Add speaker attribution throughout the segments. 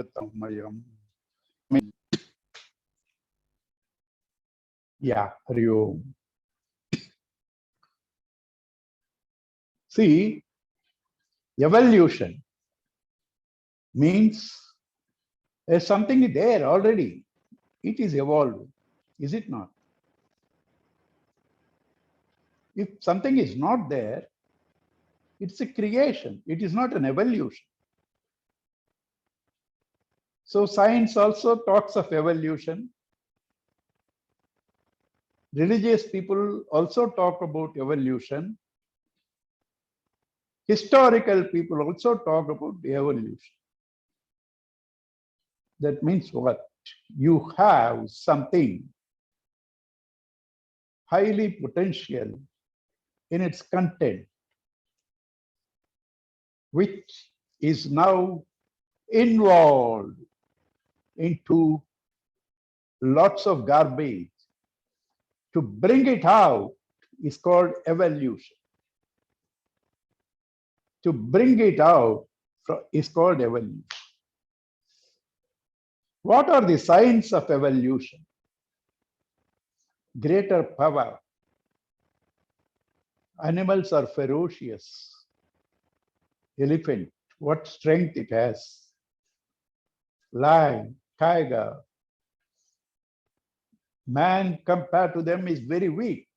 Speaker 1: Tammayam. Yeah, Hari Om. See, evolution means there's something there already. It is evolved, is it not? If something is not there, it's a creation. It is not an evolution. So science also talks of evolution. Religious people also talk about evolution. Historical people also talk about evolution. That means what? You have something highly potential in its content, which is now involved into lots of garbage. To bring it out is called evolution. To bring it out is called evolution. What are the signs of evolution? Greater power. Animals are ferocious. Elephant, what strength it has. Lion, tiger. Man compared to them is very weak,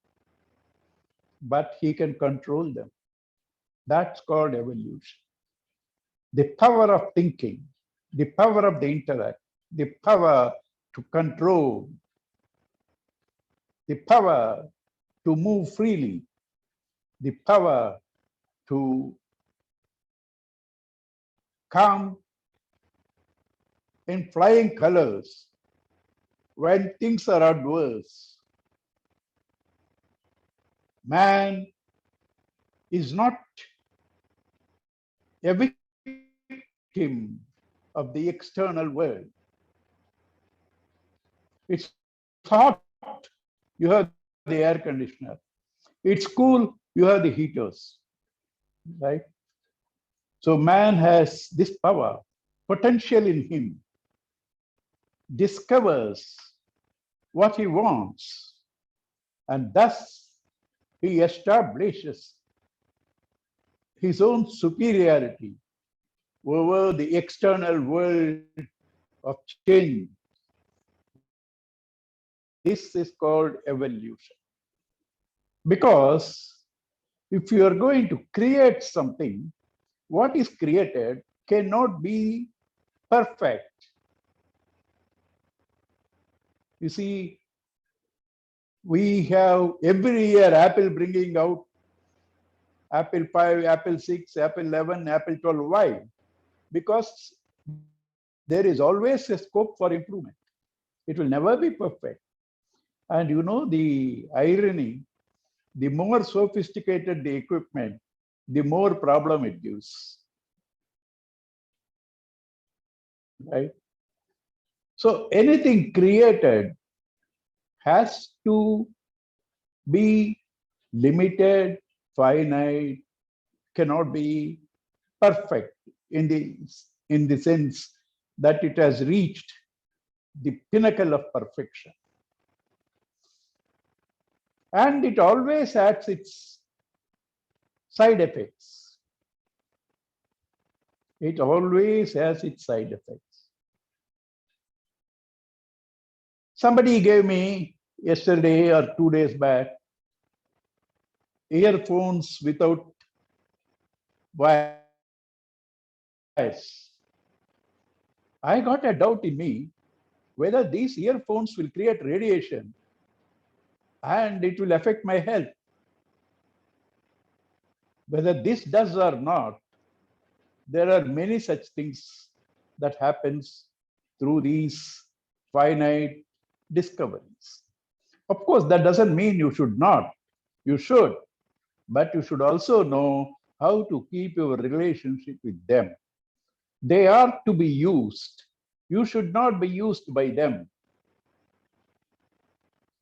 Speaker 1: but he can control them. That's called evolution. The power of thinking, the power of the intellect, the power to control, the power to move freely, the power to come in flying colors when things are adverse. Man is not a victim of the external world. It's hot, you have the air conditioner. It's cool, you have the heaters, right? So man has this power, potential in him, discovers what he wants, and thus he establishes his own superiority over the external world of change. This is called evolution. Because if you are going to create something, what is created cannot be perfect. You see, we have every year Apple bringing out Apple 5, Apple 6, Apple 11, Apple 12. Why? Because there is always a scope for improvement. It will never be perfect. And you know the irony, the more sophisticated the equipment, the more problem it gives. Right? So anything created has to be limited, finite, cannot be perfect in the sense that it has reached the pinnacle of perfection. And it always has its side effects. It always has its side effects. Somebody gave me yesterday or 2 days back earphones without wires. I got a doubt in me whether these earphones will create radiation and it will affect my health. Whether this does or not, there are many such things that happens through these finite discoveries. Of course, that doesn't mean you should not. You should, but you should also know how to keep your relationship with them. They are to be used. You should not be used by them.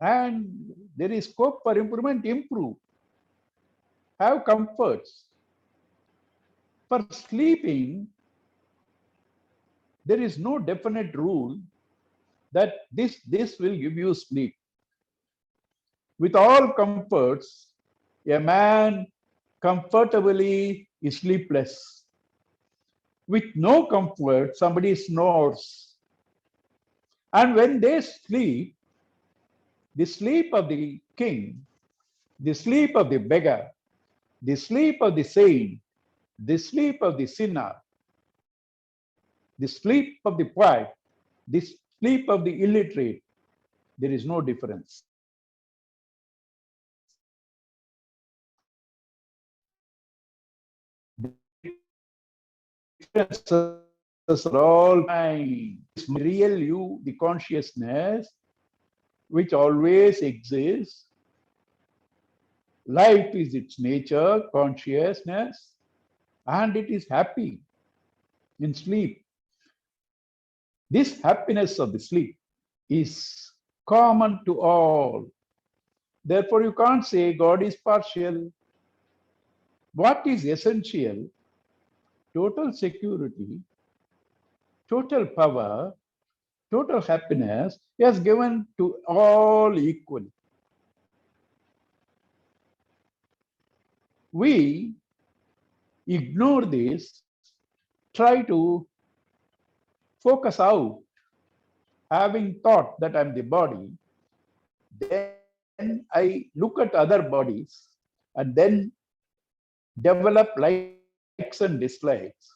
Speaker 1: And there is scope for improvement, improve. Have comforts. For sleeping, There is no definite rule that this will give you sleep. With all comforts, a man comfortably is sleepless. With no comfort, somebody snores. And when they sleep, the sleep of the king, the sleep of the beggar, the sleep of the saint, the sleep of the sinner, the sleep of the poet, the sleep of the illiterate, there is no difference. Differences are all fine. Real you, the consciousness, which always exists. Life is its nature, consciousness, and it is happy in sleep. This happiness of the sleep is common to all. Therefore, you can't say God is partial. What is essential? Total security, total power, total happiness is given to all equally. We ignore this, try to focus out, having thought that I'm the body, then I look at other bodies and then develop likes and dislikes.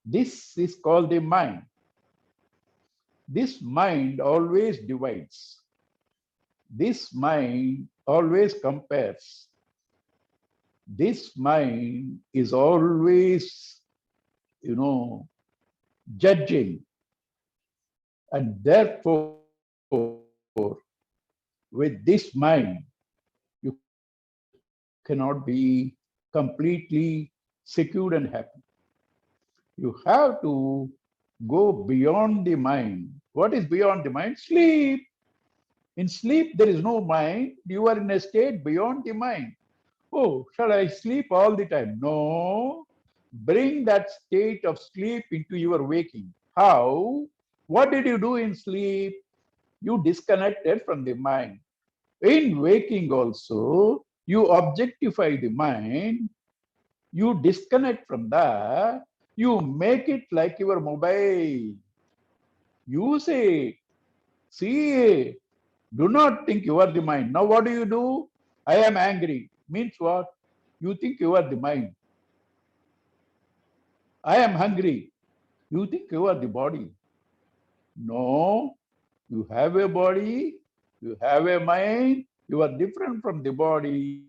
Speaker 1: This is called the mind. This mind always divides. This mind always compares. This mind is always, judging. And therefore, with this mind, you cannot be completely secured and happy. You have to go beyond the mind. What is beyond the mind? Sleep. In sleep, there is no mind. You are in a state beyond the mind. Oh, shall I sleep all the time? No. Bring that state of sleep into your waking. How? What did you do in sleep? You disconnected from the mind. In waking also, you objectify the mind. You disconnect from that. You make it like your mobile. Use it. See it. Do not think you are the mind. Now what do? I am angry. Means what? You think you are the mind. I am hungry. You think you are the body. No, you have a body, you have a mind, you are different from the body,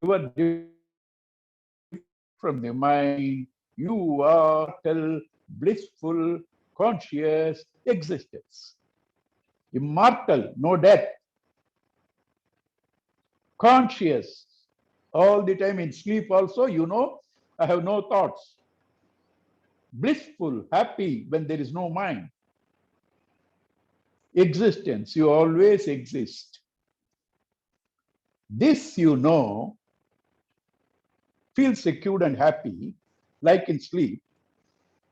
Speaker 1: you are different from the mind, you are blissful, conscious existence. Immortal, no death. Conscious, all the time in sleep also, I have no thoughts. Blissful, happy when there is no mind. Existence, you always exist. This feel secured and happy, like in sleep,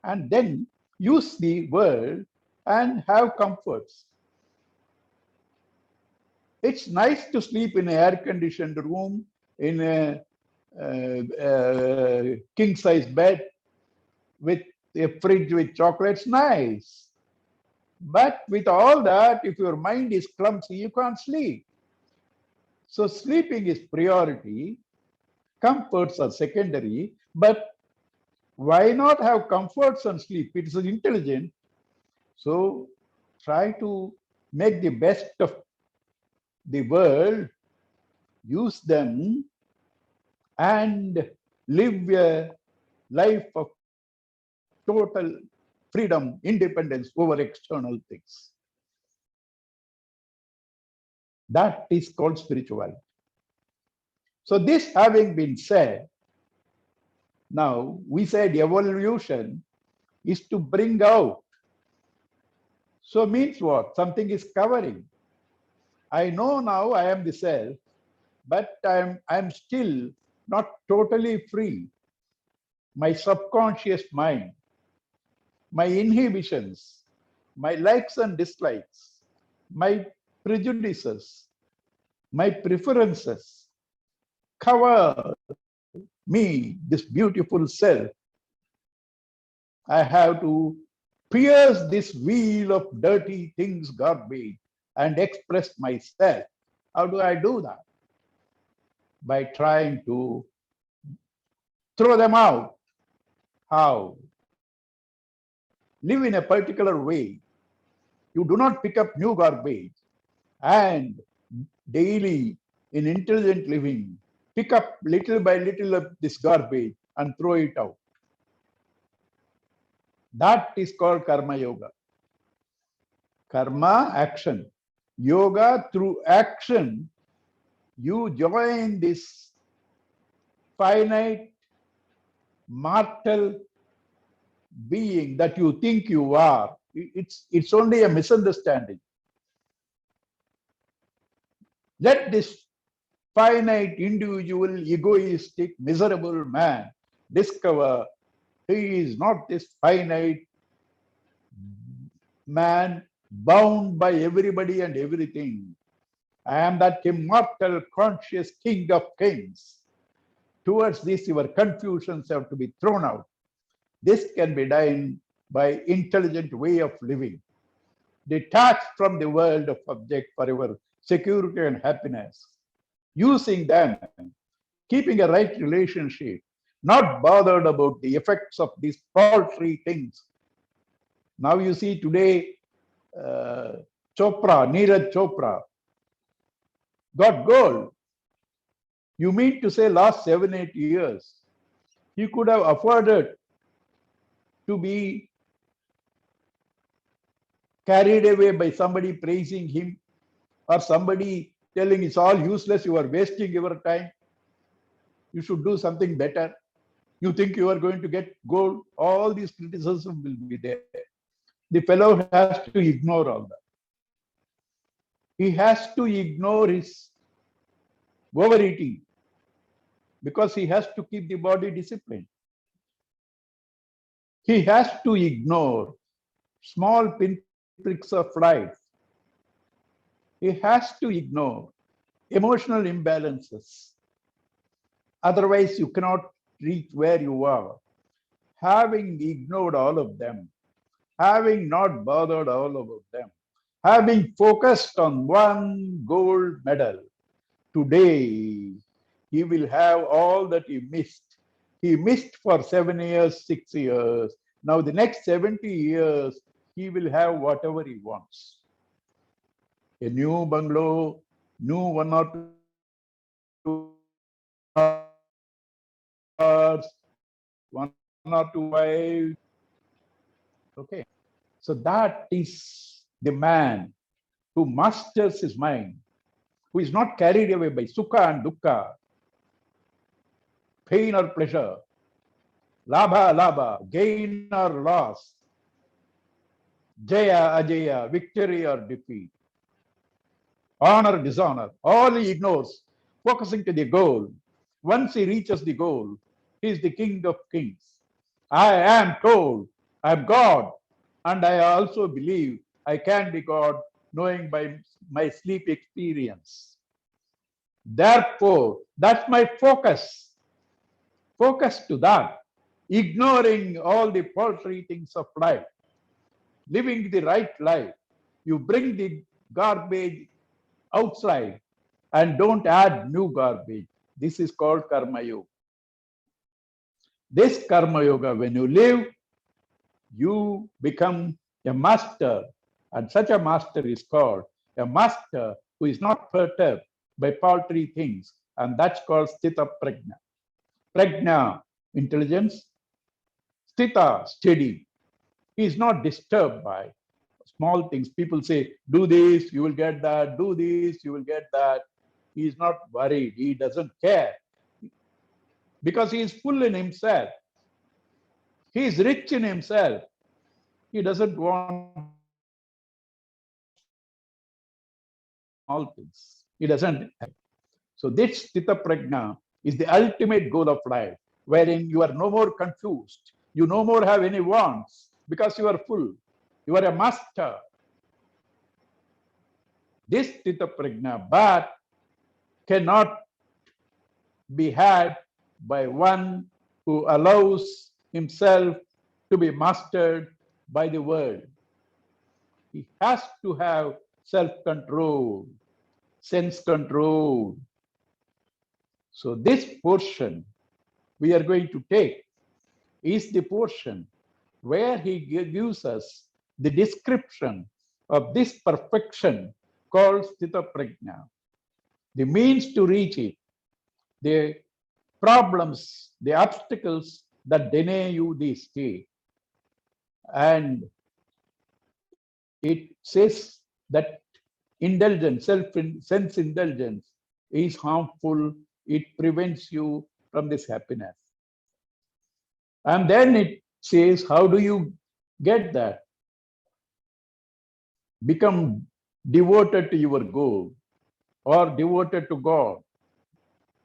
Speaker 1: and then use the world and have comforts. It's nice to sleep in an air-conditioned room, in a king-size bed, with a fridge with chocolates, nice. But with all that, if your mind is clumsy, you can't sleep. So sleeping is priority, comforts are secondary, but why not have comforts and sleep? It is intelligent. So try to make the best of the world, use them, and live a life of total freedom, independence over external things. That is called spirituality. So this having been said, now we said evolution is to bring out. So means what? Something is covering. I know now I am the self, but I'm still not totally free. My subconscious mind my inhibitions, my likes and dislikes, my prejudices, my preferences cover me, this beautiful self. I have to pierce this wheel of dirty things, garbage, and express myself. How do I do that? By trying to throw them out. How? Live in a particular way. You do not pick up new garbage, and daily in intelligent living, pick up little by little of this garbage and throw it out. That is called karma yoga. Karma, action. Yoga, through action, you join this finite, mortal being that you think you are. It's only a misunderstanding. Let this finite, individual, egoistic, miserable man discover he is not this finite man bound by everybody and everything. I am that immortal, conscious King of Kings. Towards this, your confusions have to be thrown out. This can be done by intelligent way of living, detached from the world of object for your security and happiness, using them, keeping a right relationship, not bothered about the effects of these paltry things. Now you see today, Neeraj Chopra, got gold. You mean to say last 7-8 years, he could have afforded to be carried away by somebody praising him or somebody telling it's all useless, you are wasting your time. You should do something better. You think you are going to get gold. All these criticism will be there. The fellow has to ignore all that. He has to ignore his overeating because he has to keep the body disciplined. He has to ignore small pinpricks of life. He has to ignore emotional imbalances. Otherwise, you cannot reach where you are. Having ignored all of them, having not bothered all of them, having focused on one gold medal, today he will have all that he missed. He missed for 7 years, 6 years. Now the next 70 years, he will have whatever he wants. A new bungalow, new 1 or 2 cars, 1 or 2 wives. Okay. So that is the man who masters his mind, who is not carried away by sukha and dukkha, pain or pleasure, labha, gain or loss, jaya, ajaya, victory or defeat, honor, dishonor, all he ignores, focusing to the goal. Once he reaches the goal, he is the King of Kings. I am told I am God, and I also believe I can be God, knowing by my sleep experience. Therefore, that's my focus. Focus to that, ignoring all the paltry things of life, living the right life. You bring the garbage outside and don't add new garbage. This is called Karma Yoga. This Karma Yoga, when you live, you become a master, and such a master is called a master who is not perturbed by paltry things, and that's called Sthita Prajna. Prajna, intelligence. Sthita, steady. He is not disturbed by small things. People say, do this, you will get that, do this, you will get that. He is not worried. He doesn't care because he is full in himself. He is rich in himself. He doesn't want small things. He doesn't. So this Sthita Prajna is the ultimate goal of life, wherein you are no more confused. You no more have any wants. because you are full. You are a master. This Sthita Prajna, but cannot be had by one who allows himself to be mastered by the world. He has to have self-control, sense control. So this portion we are going to take is the portion where he gives us the description of this perfection called Sthita Prajna, the means to reach it, the problems, the obstacles that deny you this state. And it says that indulgence, sense indulgence is harmful. It prevents you from this happiness. And then it says, how do you get that? Become devoted to your goal or devoted to God.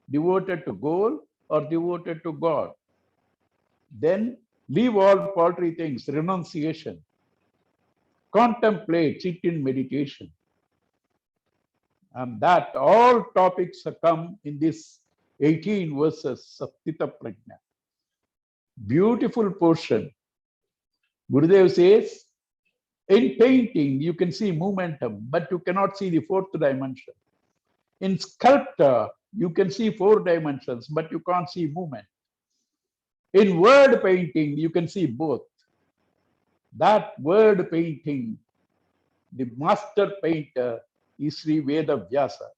Speaker 1: Devoted to goal or devoted to God. Then leave all paltry things, renunciation. Contemplate, sit in meditation. And that all topics come in this 18 verses of Sthita Prajna. Beautiful portion. Gurudev says, in painting, you can see momentum, but you cannot see the fourth dimension. In sculpture, you can see 4 dimensions, but you can't see movement. In word painting, you can see both. That word painting, the master painter is Sri Veda Vyasa.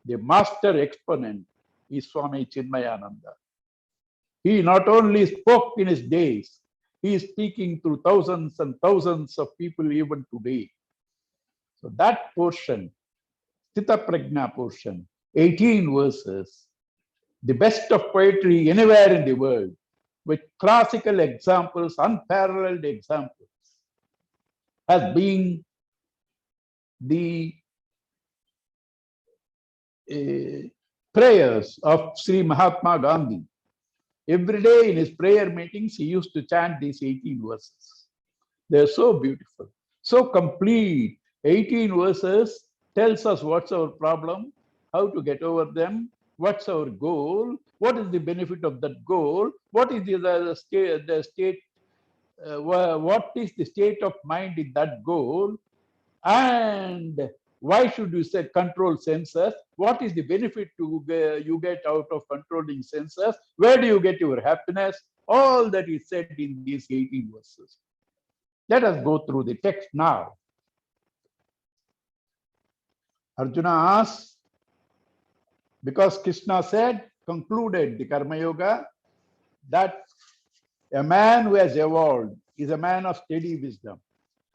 Speaker 1: The master exponent is Swami Chinmayananda. He not only spoke in his days, he is speaking to thousands and thousands of people even today. So that portion, Sthita Prajna portion, 18 verses, the best of poetry anywhere in the world, with classical examples, unparalleled examples, has been the prayers of Sri Mahatma Gandhi. Every day in his prayer meetings, he used to chant these 18 verses. They're so beautiful, so complete. 18 verses tells us what's our problem, how to get over them, what's our goal, what is the benefit of that goal, what is the state, what is the state of mind in that goal, and why should you say control senses? What is the benefit you get out of controlling senses? Where do you get your happiness? All that is said in these 18 verses. Let us go through the text now. Arjuna asks, because Krishna said, concluded the Karma Yoga, that a man who has evolved is a man of steady wisdom.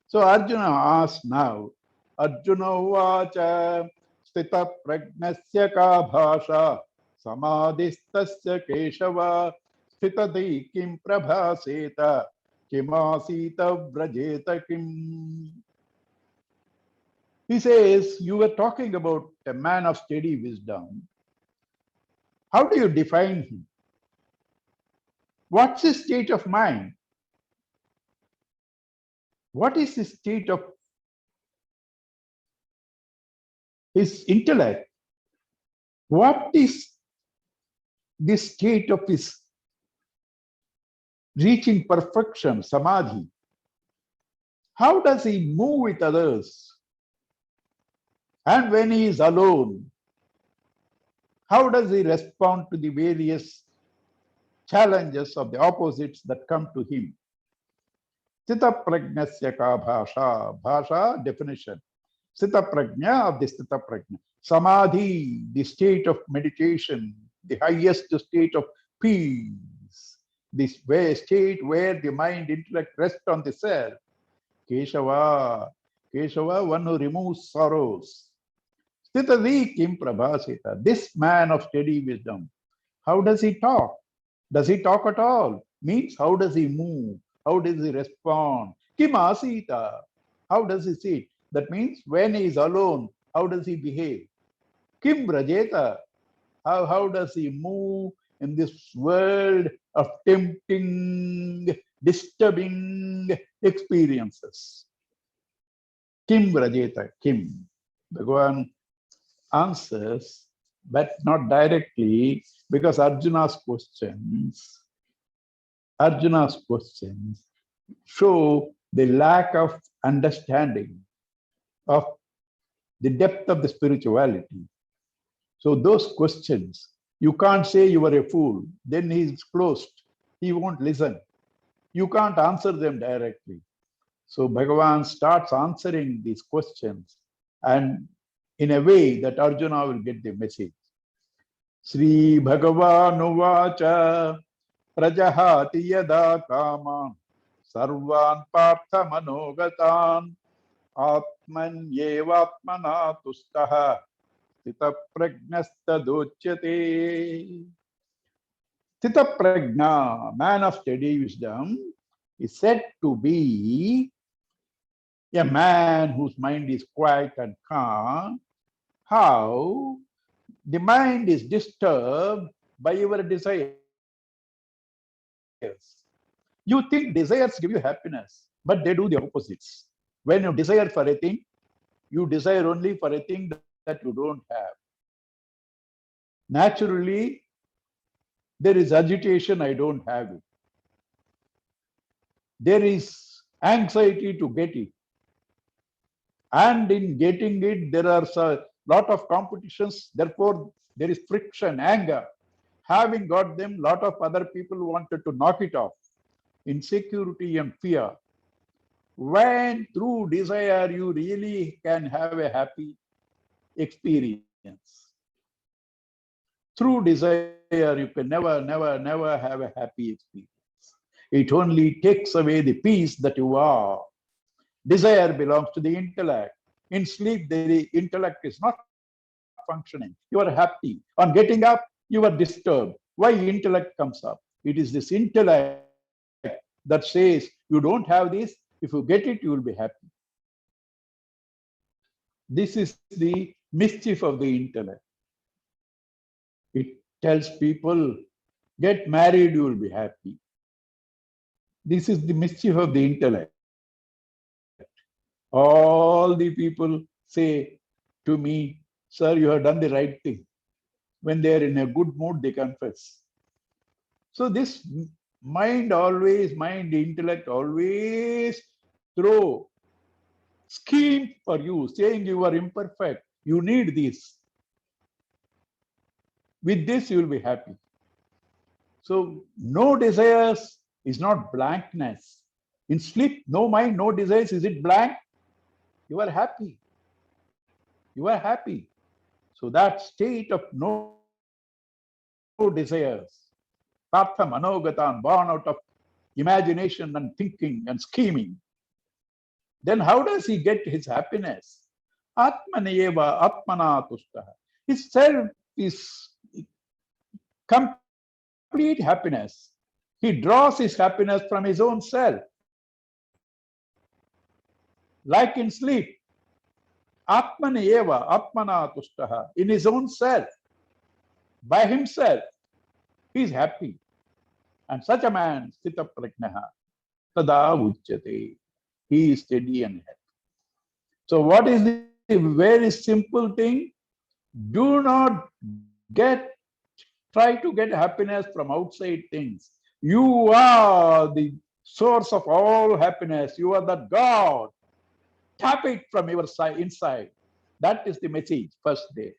Speaker 1: So Arjuna asks now, Arjuna uvacha sthita pragnasya ka bhasha samadhistasya keshava sthitati kim prabhaseta kimasita vrajeta kim. He says, you were talking about a man of steady wisdom. How do you define him? What's his state of mind? What is his state of his intellect? What is the state of his reaching perfection, samadhi? How does he move with others? And when he is alone, how does he respond to the various challenges of the opposites that come to him? Sthita pragnasya ka bhasha. Bhasha, definition. Sthita prajna of the Sthita prajna. Samadhi, the state of meditation, the highest state of peace, this state where the mind, intellect rest on the self. Keshava, Keshava, one who removes sorrows. Sthitadi kim prabhasita, this man of steady wisdom. How does he talk? Does he talk at all? Means how does he move? How does he respond? Kim asita, how does he sit? That means when he is alone, how does he behave? Kim brajeta, how does he move in this world of tempting disturbing experiences. Kim Rajeta, Kim. Bhagavan answers, but not directly, because Arjuna's questions show the lack of understanding of the depth of the spirituality. So those questions, you can't say you are a fool, then he's closed. He won't listen. You can't answer them directly. So Bhagavan starts answering these questions, and in a way that Arjuna will get the message. Sri Bhagavan Prajahati yada kaman sarvan partha manogatan atman yevatmana tustaha stita prajnastadochyate. Stita prajna, man of steady wisdom, is said to be a man whose mind is quiet and calm. How the mind is disturbed by your desires. You think desires give you happiness, but they do the opposites. When you desire for a thing, you desire only for a thing that you don't have. Naturally, there is agitation, I don't have it. There is anxiety to get it. And in getting it, there are a lot of competitions. Therefore, there is friction, anger. Having got them, lot of other people wanted to knock it off. Insecurity and fear. When through desire you really can have a happy experience. Through desire you can never have a happy experience. It only takes away the peace that you are. Desire belongs to the intellect. In sleep, the intellect is not functioning. You are happy. On getting up, you are disturbed. Why intellect comes up? It is this intellect that says, you don't have this. If you get it, you will be happy. This is the mischief of the intellect. It tells people, get married, you will be happy. This is the mischief of the intellect. All the people say to me, sir, you have done the right thing. When they are in a good mood, they confess. So this intellect always throw scheme for you, saying you are imperfect. You need this. With this, you will be happy. So no desires is not blankness. In sleep, no mind, no desires. Is it blank? You are happy. You are happy. So that state of no desires, Partha Manogatan, born out of imagination and thinking and scheming. Then how does he get his happiness? Atmanayeva Atmana Tushtaha. His self is complete happiness. He draws his happiness from his own self. Like in sleep, Atmanayeva Atmana Tushtaha. In his own self, by himself, he is happy. And such a man, Sthita Prajnaha, Tada Uchyate. He is steady and happy. So what is the very simple thing? Do not try to get happiness from outside things. You are the source of all happiness. You are that God. Tap it from your inside. That is the message first day.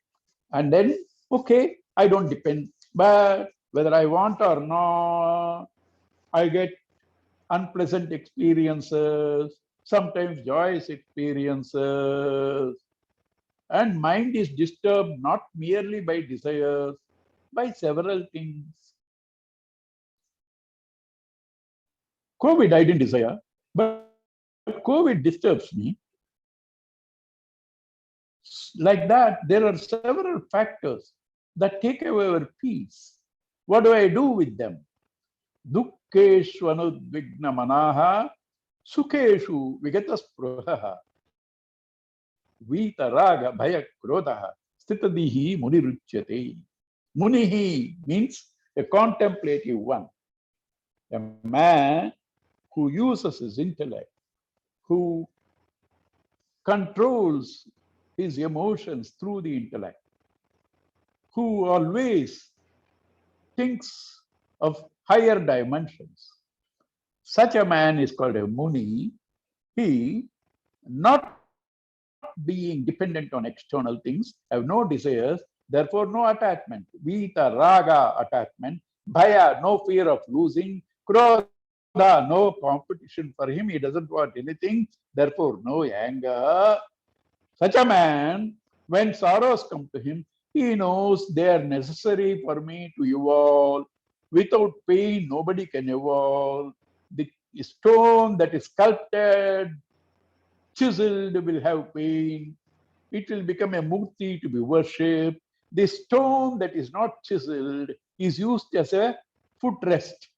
Speaker 1: And then, okay, I don't depend. But whether I want or not, I get unpleasant experiences, sometimes joyous experiences. And mind is disturbed not merely by desires, by several things. COVID, I didn't desire, but COVID disturbs me. Like that, there are several factors that take away our peace. What do I do with them? Dukkeshu anudvigna manaha, sukeshu vigataspruhaha, vita raga bhaya krodha, stitadihi muniruchyate. Munihi means a contemplative one. A man who uses his intellect, who controls his emotions through the intellect, who always thinks of higher dimensions. Such a man is called a Muni. He, not being dependent on external things, have no desires, therefore no attachment. Vita, raga, attachment. Bhaya, no fear of losing. Krodha, no competition for him. He doesn't want anything, therefore no anger. Such a man, when sorrows come to him, he knows they are necessary for me to evolve. Without pain, nobody can evolve. The stone that is sculpted, chiseled will have pain. It will become a murti to be worshipped. The stone that is not chiseled is used as a footrest.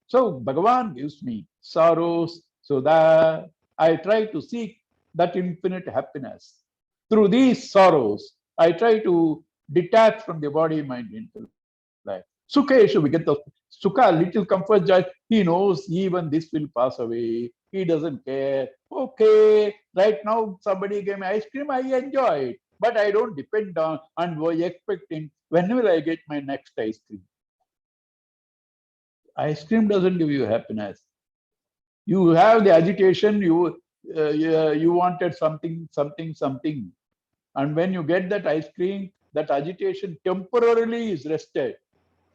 Speaker 1: So Bhagavan gives me sorrows so that I try to seek that infinite happiness. Through these sorrows, I try to detach from the body, mind, intellect. Sukha Eshu Vigata. Sukha, little comfort, joy. He knows even this will pass away. He doesn't care. Okay, right now somebody gave me ice cream, I enjoy it. But I don't depend on and was expecting when will I get my next ice cream. Ice cream doesn't give you happiness. You have the agitation, you wanted something. And when you get that ice cream, that agitation temporarily is rested.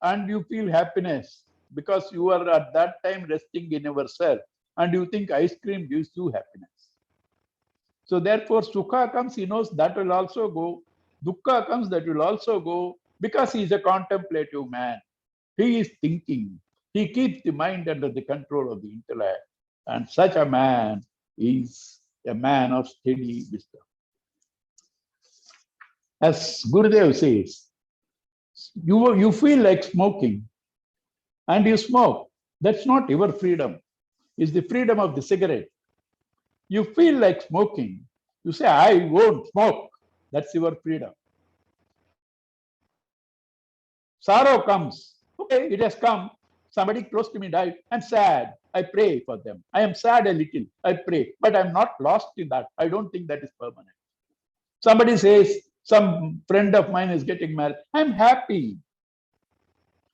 Speaker 1: And you feel happiness because you are at that time resting in yourself. And you think ice cream gives you happiness. So therefore, Sukha comes, he knows that will also go. Dukkha comes, that will also go. Because he is a contemplative man. He is thinking. He keeps the mind under the control of the intellect. And such a man is a man of steady wisdom. As Gurudev says, you feel like smoking and you smoke. That's not your freedom. It's the freedom of the cigarette. You feel like smoking. You say, I won't smoke. That's your freedom. Sorrow comes. Okay, it has come. Somebody close to me died. I'm sad. I pray for them. I am sad a little. I pray. But I'm not lost in that. I don't think that is permanent. Somebody says, some friend of mine is getting married. I'm happy.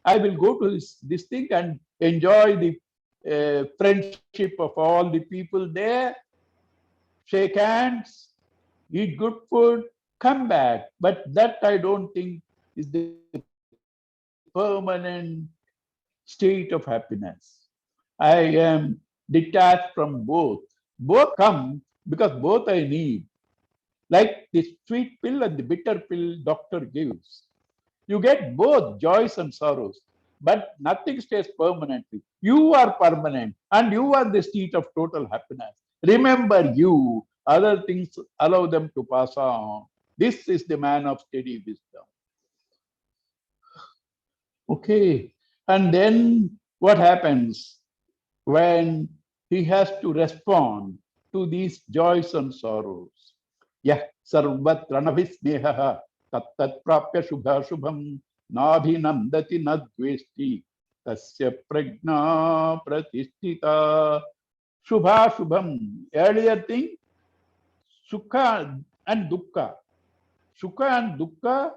Speaker 1: I will go to this thing and enjoy the friendship of all the people there, shake hands, eat good food, come back. But that I don't think is the permanent state of happiness. I am detached from both. Both come because both I need. Like the sweet pill and the bitter pill doctor gives. You get both joys and sorrows, but nothing stays permanently. You are permanent and you are the state of total happiness. Remember you, other things allow them to pass on. This is the man of steady wisdom. Okay, and then what happens when he has to respond to these joys and sorrows? Yah sarvatra navisneha tattat prapya shubha shubham nabhinandati nadvesti tasya prajna pratisthita. Shubha shubham. Earlier thing, sukha and dukkha. Sukha and dukkha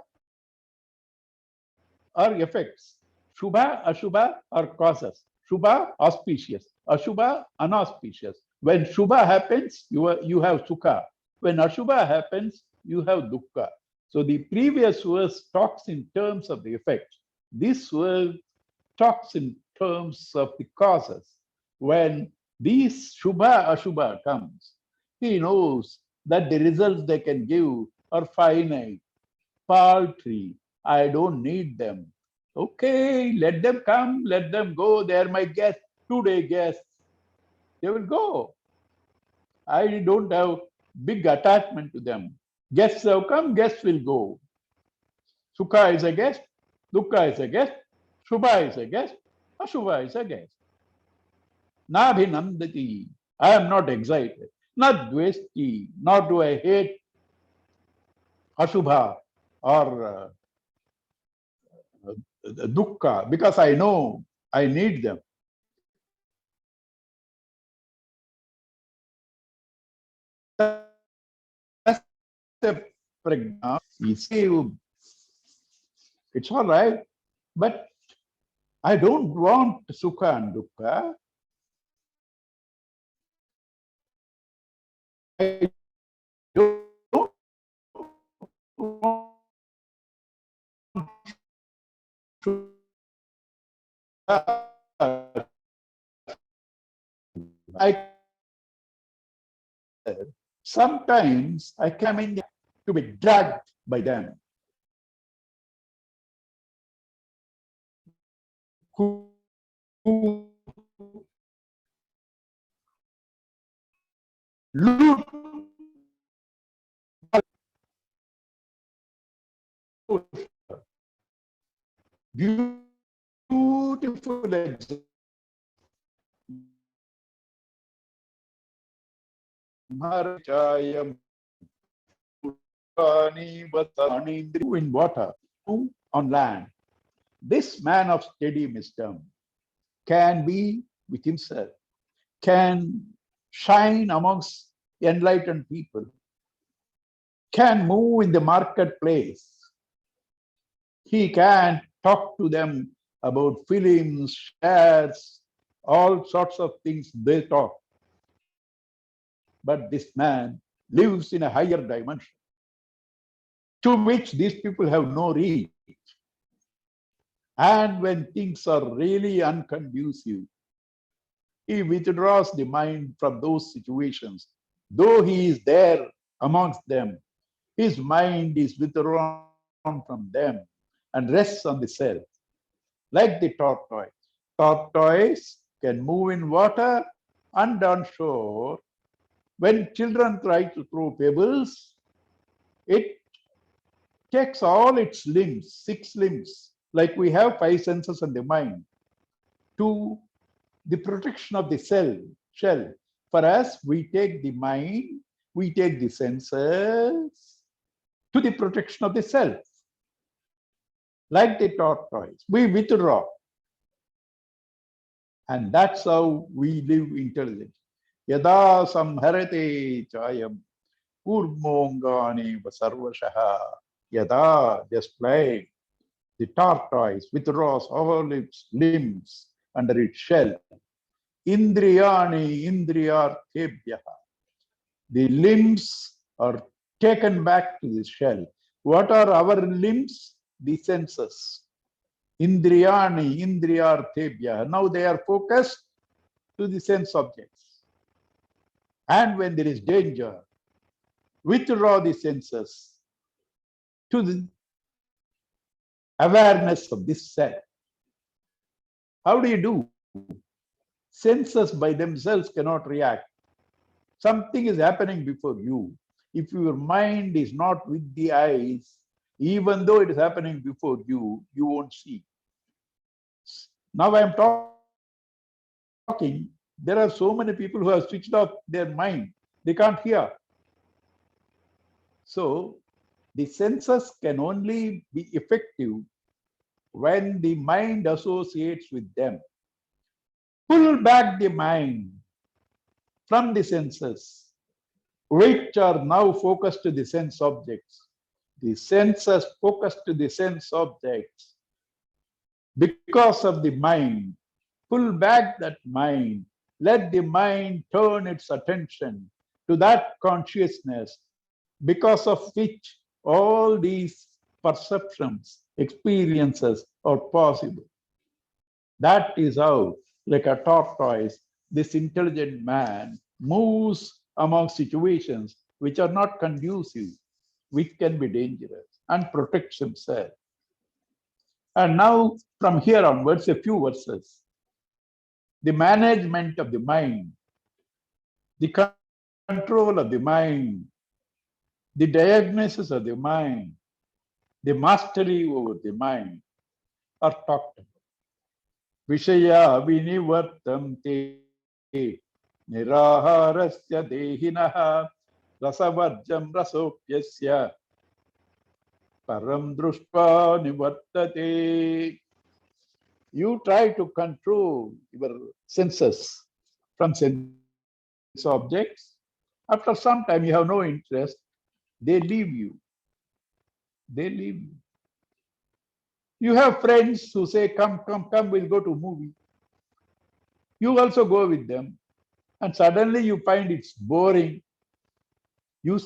Speaker 1: are effects. Shubha, Ashubha are causes. Shubha, auspicious. Ashubha, unauspicious. When Shubha happens, you have Sukha. When Ashubha happens, you have Dukkha. So the previous verse talks in terms of the effect. This verse talks in terms of the causes. When these Shubha, Ashubha comes, he knows that the results they can give are finite, paltry. I don't need them. Okay, let them come, let them go. They are my guests, 2-day guests. They will go. I don't have big attachment to them. Guests have come, guests will go. Sukha is a guest, Dukkha is a guest, Shubha is a guest, Ashubha is a guest. Nabhinandati. I am not excited. Not dvesti, nor do I hate Ashubha or dukkha because I know I need them. the prajna, it's all right, but I don't want sukha and dukkha. I don't want to. I sometimes I come in to be dragged by them. Who loot beautiful example. In water, on land. This man of steady wisdom can be with himself, can shine amongst enlightened people, can move in the marketplace. He can talk to them about films, shares, all sorts of things they talk. But this man lives in a higher dimension to which these people have no reach. And when things are really unconducive, he withdraws the mind from those situations. Though he is there amongst them, his mind is withdrawn from them and rests on the self, like the tortoise. Tortoise can move in water and on shore. When children try to throw pebbles, it takes all its limbs, 6 limbs, like we have 5 senses in the mind, to the protection of the shell. For us, we take the mind, we take the senses to the protection of the self. Like the tortoise, we withdraw. And that's how we live intelligently. Yada samharate chayam kurmongani vasarvashaha. Yada, just like the tortoise withdraws all its limbs under its shell. Indriyani indriyarthebhyaha. The limbs are taken back to the shell. What are our limbs? The senses. Indriyani indriyarthebhyaha. Now they are focused to the sense objects. And when there is danger, withdraw the senses to the awareness of this self. How do you do? Senses by themselves cannot react. Something is happening before you. If your mind is not with the eyes, even though it is happening before you, you won't see. Now I am talking, there are so many people who have switched off their mind. They can't hear. So the senses can only be effective when the mind associates with them. Pull back the mind from the senses, which are now focused to the sense objects. The senses focused to the sense objects because of the mind. Pull back that mind. Let the mind turn its attention to that consciousness because of which all these perceptions, experiences are possible. That is how, like a tortoise, this intelligent man moves among situations which are not conducive, which can be dangerous, and protects himself. And now, from here onwards, a few verses. The management of the mind, the control of the mind, the diagnosis of the mind, the mastery over the mind are talked about. Vishaya vinivartante niraharasya dehinaha rasavarjam rasopyasya param drushpa nivartate. You try to control your senses from sense objects. After some time, you have no interest. They leave you. They leave you. You have friends who say, come, come, come, we'll go to a movie. You also go with them. And suddenly you find it's boring. You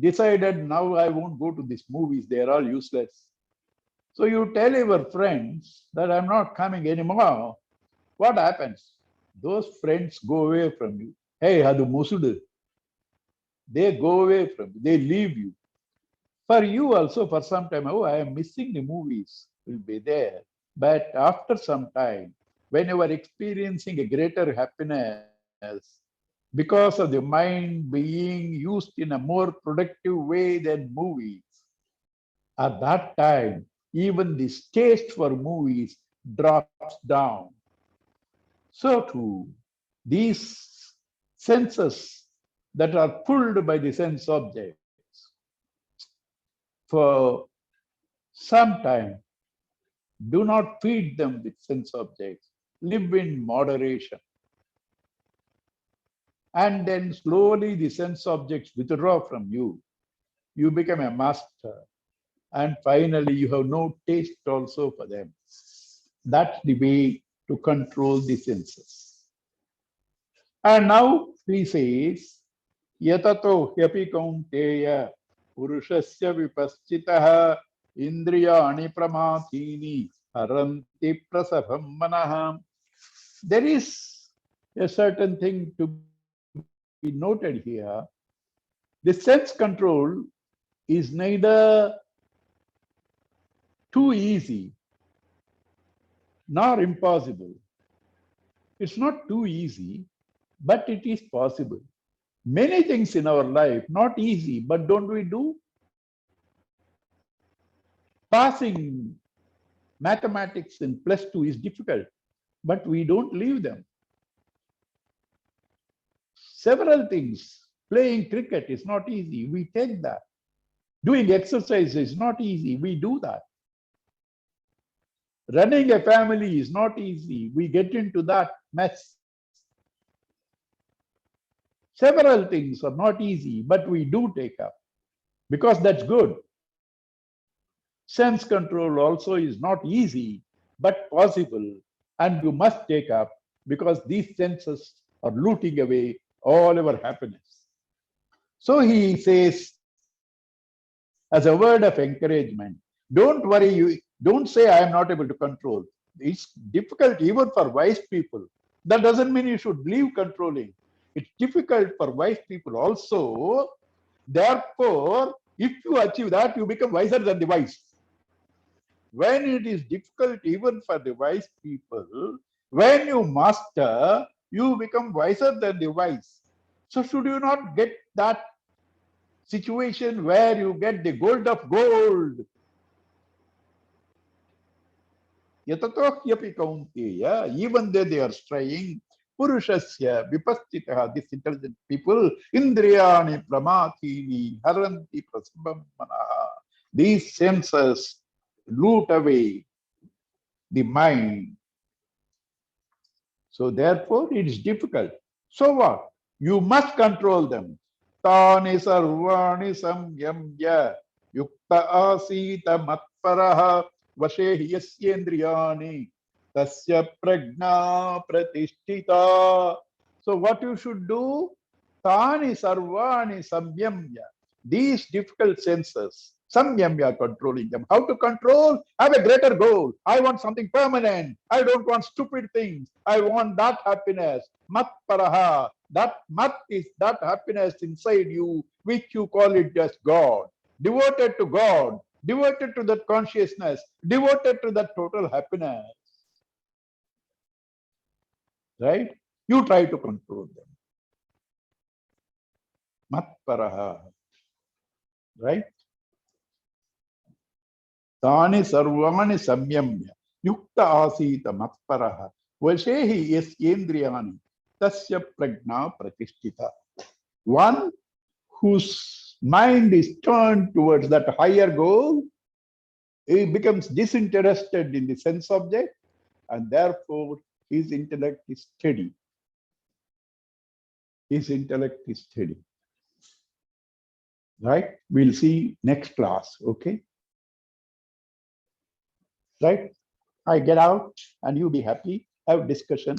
Speaker 1: decided, now I won't go to these movies. They're all useless. So you tell your friends that I'm not coming anymore. What happens? Those friends go away from you. Hey, Hadu Musudu. They go away from you. They leave you. For you also, for some time, oh, I am missing the movies, will be there. But after some time, when you are experiencing a greater happiness, because of the mind being used in a more productive way than movies, at that time, even the taste for movies drops down. So too, these senses that are pulled by the sense objects, for some time, do not feed them with sense objects. Live in moderation. And then slowly the sense objects withdraw from you. You become a master. And finally, you have no taste also for them. That's the way to control the senses. And now he says, Yatato hyapi kaunteya purushasya vipaschitaha indriyani pramatini haranti prasabham manaham. There is a certain thing to be noted here. The sense control is neither too easy nor impossible. It's not too easy, but it is possible. Many things in our life, not easy, but don't we do? Passing mathematics in +2 is difficult, but we don't leave them. Several things. Playing cricket is not easy. We take that. Doing exercise is not easy. We do that. Running a family is not easy. We get into that mess. Several things are not easy, but we do take up because that's good. Sense control also is not easy, but possible, and you must take up because these senses are looting away all our happiness. So he says, as a word of encouragement, don't worry, you don't say I am not able to control. It's difficult even for wise people. That doesn't mean you should leave controlling. It's difficult for wise people also. Therefore, if you achieve that, you become wiser than the wise. When it is difficult even for the wise people, when you master, you become wiser than the wise. So should you not get that situation where you get the gold of gold? Yatatohyapi kaunteya, even though they are straying, purushasya vipastitaha, these intelligent people, indriyani pramatini haranti prasabham manaha. These senses loot away the mind. So therefore it is difficult. So what? You must control them. Tani sarvani samyamya yukta asita matparaha vashe yasyendriyani tasya prajna pratishtita. So what you should do? Tani sarvani samyamya. These difficult senses, samyamya, controlling them. How to control? Have a greater goal. I want something permanent. I don't want stupid things. I want that happiness. Mat paraha. That mat is that happiness inside you, which you call it just God. Devoted to God, devoted to that consciousness, devoted to that total happiness. Right? You try to control them. Mat paraha. Right? Tani sarvani samyamya yukta asita matparaha vashehi yasyendriyani tasya prajna pratishtita. One whose mind is turned towards that higher goal, he becomes disinterested in the sense object, and therefore his intellect is steady. His intellect is steady. right? We'll see next class, okay? Right? I get out and you be happy, have discussion.